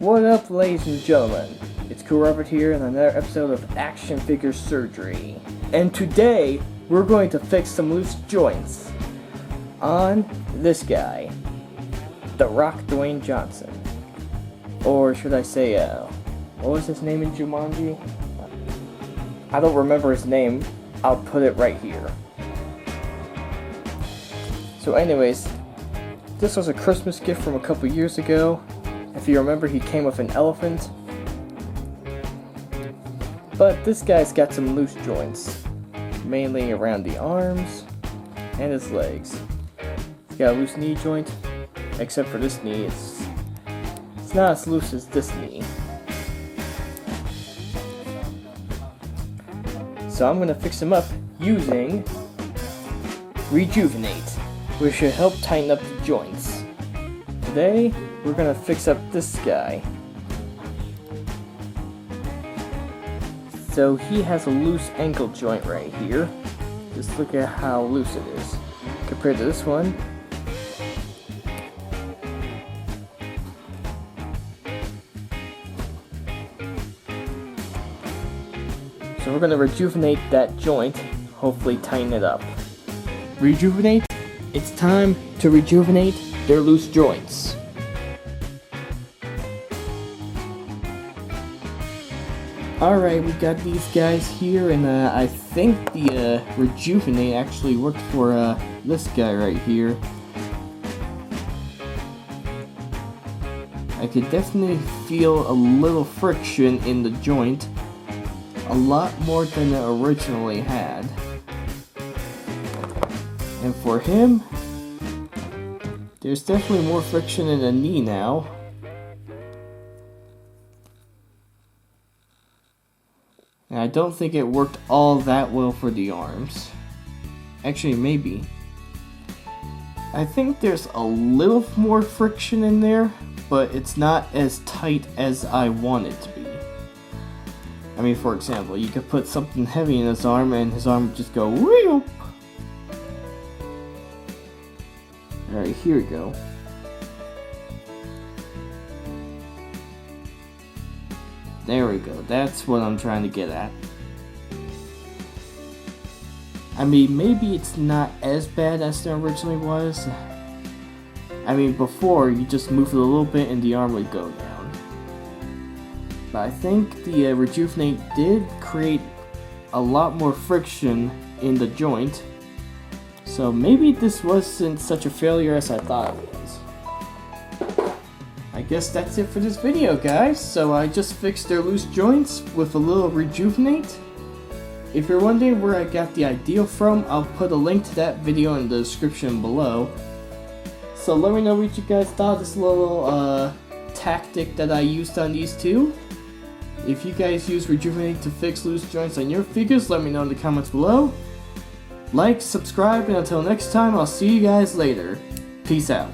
What up, ladies and gentlemen? It's Cool Robert here in another episode of Action Figure Surgery. And today, we're going to fix some loose joints on this guy, The Rock Dwayne Johnson. Or should I say, what was his name in Jumanji? I don't remember his name. I'll put it right here. So anyways, this was a Christmas gift from a couple years ago. If you remember, he came with an elephant. But this guy's got some loose joints, mainly around the arms and his legs. He's got a loose knee joint, except for this knee. It's not as loose as this knee. So I'm gonna fix him up using Rejuvenate, which should help tighten up the joints. Today, we're gonna fix up this guy. So he has a loose ankle joint right here. Just look at how loose it is compared to this one. So we're gonna rejuvenate that joint, hopefully tighten it up. Rejuvenate? It's time to rejuvenate their loose joints. Alright, we got these guys here, and I think the Rejuvenate actually worked for this guy right here. I could definitely feel a little friction in the joint, a lot more than it originally had. And for him, there's definitely more friction in the knee now. And I don't think it worked all that well for the arms. Actually, maybe. I think there's a little more friction in there, but it's not as tight as I want it to be. I mean, for example, you could put something heavy in his arm and his arm would just go whoop. Alright, here we go. There we go, that's what I'm trying to get at. I mean, maybe it's not as bad as it originally was. I mean, before, you just move it a little bit and the arm would go down. But I think the Rejuvenate did create a lot more friction in the joint. So maybe this wasn't such a failure as I thought it was. I guess that's it for this video, guys. So I just fixed their loose joints with a little Rejuvenate. If you're wondering where I got the idea from, I'll put a link to that video in the description below. So let me know what you guys thought of this little tactic that I used on these two. If you guys use Rejuvenate to fix loose joints on your figures, let me know in the comments below. Like, subscribe, and until next time, I'll see you guys later. Peace out.